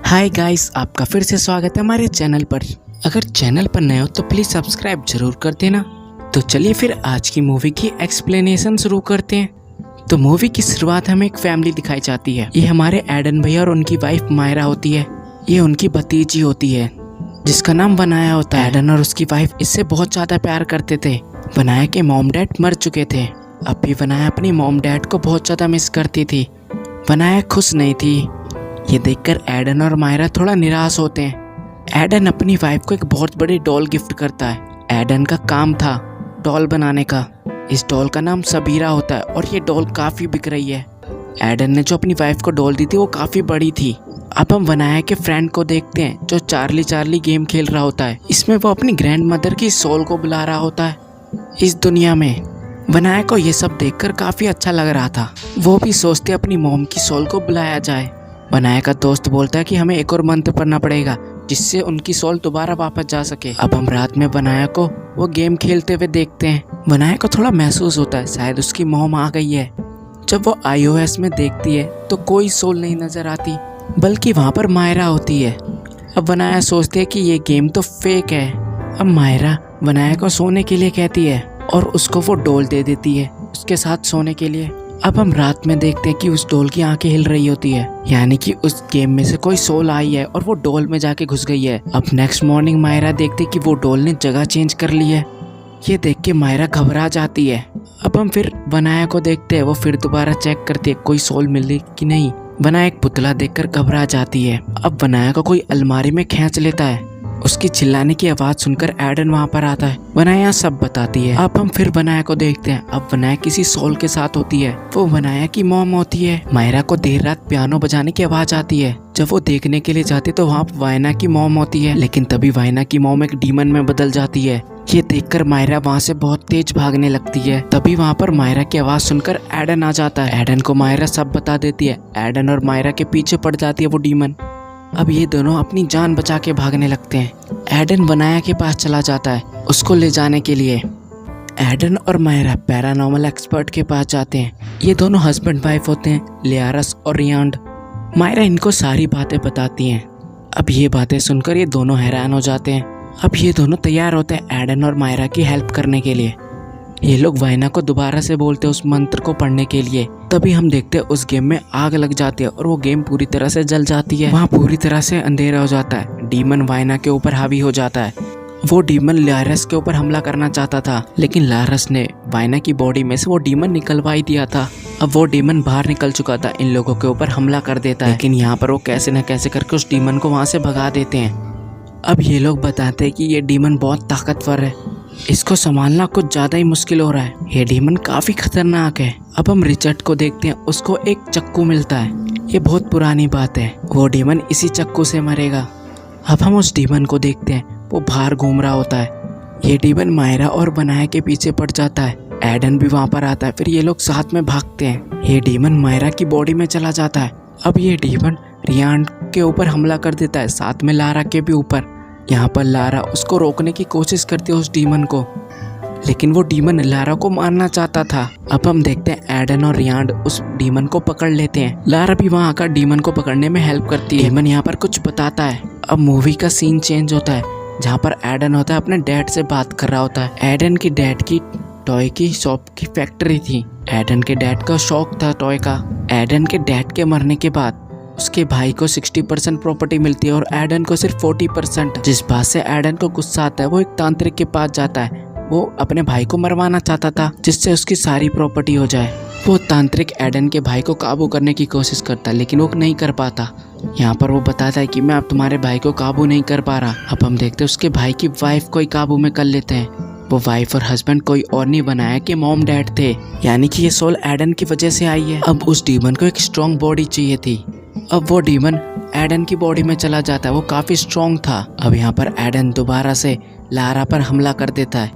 Hi guys, आपका फिर से स्वागत है हमारे चैनल पर। अगर चैनल पर नए हो तो प्लीज़ सब्सक्राइब जरूर कर देना। तो चलिए फिर आज की मूवी की एक्सप्लेनेशन शुरू करते हैं। तो मूवी की शुरुआत हमें एक फैमिली दिखाई जाती है। ये हमारे एडन भैया और उनकी वाइफ मायरा होती है। ये उनकी भतीजी होती है जिसका नाम वनाया होता है। एडन और उसकी वाइफ इससे बहुत ज़्यादा प्यार करते थे। वनाया के मॉम डैड मर चुके थे। अब भी वनाया अपनी मॉम डैड को बहुत ज़्यादा मिस करती थी। वनाया खुश नहीं थी। ये देखकर एडन और मायरा थोड़ा निराश होते हैं। एडन अपनी वाइफ को एक बहुत बड़ी डॉल गिफ्ट करता है। एडन का काम था डॉल बनाने का। इस डॉल का नाम सबीरा होता है और ये डॉल काफ़ी बिक रही है। एडन ने जो अपनी वाइफ को डॉल दी थी वो काफ़ी बड़ी थी। अब हम वनाया के फ्रेंड को देखते हैं जो चार्ली गेम खेल रहा होता है। इसमें वो अपनी ग्रैंड मदर की सोल को बुला रहा होता है इस दुनिया में। वनाया को ये सब देखकर काफ़ी अच्छा लग रहा था। वो भी सोचते अपनी मॉम की सोल को बुलाया जाए। वनाया का दोस्त बोलता है कि हमें एक और मंत्र पढ़ना पड़ेगा जिससे उनकी सोल दोबारा वापस जा सके। अब हम रात में वनाया को वो गेम खेलते हुए देखते हैं। वनाया को थोड़ा महसूस होता है शायद उसकी मॉम आ गई है। जब वो iOS में देखती है तो कोई सोल नहीं नजर आती बल्कि वहाँ पर मायरा होती है। अब वनाया सोचती है कि ये गेम तो फेक है। अब मायरा वनाया को सोने के लिए कहती है और उसको वो डॉल दे देती है उसके साथ सोने के लिए। अब हम रात में देखते हैं कि उस डॉल की आंखें हिल रही होती है, यानी कि उस गेम में से कोई सोल आई है और वो डॉल में जाके घुस गई है। अब नेक्स्ट मॉर्निंग मायरा देखती है कि वो डॉल ने जगह चेंज कर ली है। ये देख के मायरा घबरा जाती है। अब हम फिर वनाया को देखते हैं। वो फिर दोबारा चेक करती है कोई सोल मिली कि नहीं। वनाया एक पुतला देखकर घबरा जाती है। अब वनाया को कोई अलमारी में खींच लेता है। उसकी चिल्लाने की आवाज सुनकर एडन वहाँ पर आता है। वनाया सब बताती है। अब हम फिर वनाया को देखते हैं। अब वनाया किसी सोल के साथ होती है। वो वनाया की मॉम होती है। मायरा को देर रात पियानो बजाने की आवाज आती है। जब वो देखने के लिए जाती है तो वहाँ वायना की मॉम होती है, लेकिन तभी वायना की मॉम एक डीमन में बदल जाती है। ये देखकर मायरा वहाँ से बहुत तेज भागने लगती है। तभी वहाँ पर मायरा की आवाज सुनकर एडन आ जाता है। एडन को मायरा सब बता देती है। एडन और मायरा के पीछे पड़ जाती है वो डीमन। अब ये दोनों अपनी जान बचा के भागने लगते हैं। एडन वनाया के पास चला जाता है उसको ले जाने के लिए। एडन और मायरा पैरानॉर्मल एक्सपर्ट के पास जाते हैं। ये दोनों हस्बैंड वाइफ होते हैं, लियारस और रियांड। मायरा इनको सारी बातें बताती हैं। अब ये बातें सुनकर ये दोनों हैरान हो जाते हैं। अब ये दोनों तैयार होते हैं एडन और मायरा की हेल्प करने के लिए। ये लोग वायना को दोबारा से बोलते हैं उस मंत्र को पढ़ने के लिए। तभी हम देखते हैं उस गेम में आग लग जाती है और वो गेम पूरी तरह से जल जाती है। वहाँ पूरी तरह से अंधेरा हो जाता है। डीमन वायना के ऊपर हावी हो जाता है। वो डीमन लारस के ऊपर हमला करना चाहता था, लेकिन लारस ने वायना की बॉडी में से वो डीमन निकलवा ही दिया था। अब वो डीमन बाहर निकल चुका था, इन लोगों के ऊपर हमला कर देता है, लेकिन यहाँ पर वो कैसे न कैसे करके उस डीमन को वहाँ से भगा देते हैं। अब ये लोग बताते हैं कि ये डीमन बहुत ताकतवर है, इसको संभालना कुछ ज्यादा ही मुश्किल हो रहा है। ये डीमन काफी खतरनाक है। अब हम रिचर्ड को देखते हैं। उसको एक चक्कू मिलता है। ये बहुत पुरानी बात है। वो डीमन इसी चक्कू से मरेगा। अब हम उस डीमन को देखते हैं। वो बाहर घूम रहा होता है। ये डीमन मायरा और वनाया के पीछे पड़ जाता है। एडन भी वहाँ पर आता है। फिर ये लोग साथ में भागते हैं। ये डीमन मायरा की बॉडी में चला जाता है। अब ये डीमन रियान के ऊपर हमला कर देता है, साथ में लारा के भी ऊपर। यहाँ पर लारा उसको रोकने की कोशिश करती है उस डीमन को, लेकिन वो डीमन लारा को मारना चाहता था। अब हम देखते हैं एडन और रियांड उस डीमन को पकड़ लेते हैं। लारा भी वहाँ आकर डीमन को पकड़ने में हेल्प करती है। डीमन यहाँ पर कुछ बताता है। अब मूवी का सीन चेंज होता है जहाँ पर एडन होता है अपने डैड से बात कर रहा होता है। एडन की डैड की टॉय की शॉप की फैक्ट्री थी। एडन के डैड का शौक था टॉय का। एडन के डैड के मरने के बाद उसके भाई को 60% प्रॉपर्टी मिलती है और एडन को सिर्फ 40%। जिस बात से एडन को गुस्सा आता है, वो एक तांत्रिक के पास जाता है। वो अपने भाई को मरवाना चाहता था जिससे उसकी सारी प्रॉपर्टी हो जाए। वो तांत्रिक एडन के भाई को काबू करने की कोशिश करता है, लेकिन वो नहीं कर पाता। यहाँ पर वो बताता है कि मैं अब तुम्हारे भाई को काबू नहीं कर पा रहा। अब हम देखते हैं उसके भाई की वाइफ को ही काबू में कर लेते हैं। वो वाइफ और हस्बैंड कोई और नहीं बनाया कि मॉम डैड थे, यानी कि ये सोल एडन की वजह से आई है। अब उस डीमन को एक स्ट्रॉन्ग बॉडी चाहिए थी। अब वो डीमन एडन की बॉडी में चला जाता है। वो काफी स्ट्रॉन्ग था। अब यहाँ पर एडन दोबारा से लारा पर हमला कर देता है।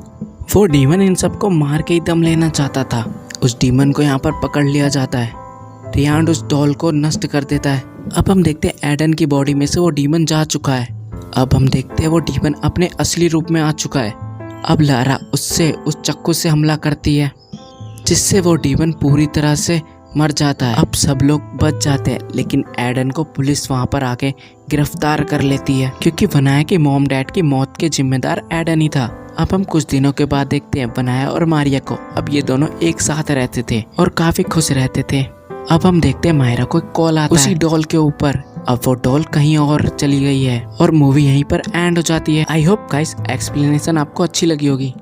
वो डीमन इन सबको मार के ही दम लेना चाहता था। उस डीमन को यहाँ पर पकड़ लिया जाता है। रियांड उस डॉल को नष्ट कर देता है। अब हम देखते हैं एडन की बॉडी में से वो डीमन जा चुका है। अब हम देखते हैं वो डीमन अपने असली रूप में आ चुका है। अब लारा उससे उस चक्कू से हमला करती है जिससे वो डीमन पूरी तरह से मर जाता है। अब सब लोग बच जाते हैं, लेकिन एडन को पुलिस वहाँ पर आके गिरफ्तार कर लेती है, क्योंकि वनाया की मॉम डैड की मौत के जिम्मेदार एडन ही था। अब हम कुछ दिनों के बाद देखते हैं वनाया और मारिया को। अब ये दोनों एक साथ रहते थे और काफी खुश रहते थे। अब हम देखते हैं मायरा को एक कॉल आता है उसी डॉल के ऊपर। अब वो डॉल कहीं और चली गई है और मूवी यहीं पर एंड हो जाती है। आई होप गाइस एक्सप्लेनेशन आपको अच्छी लगी होगी।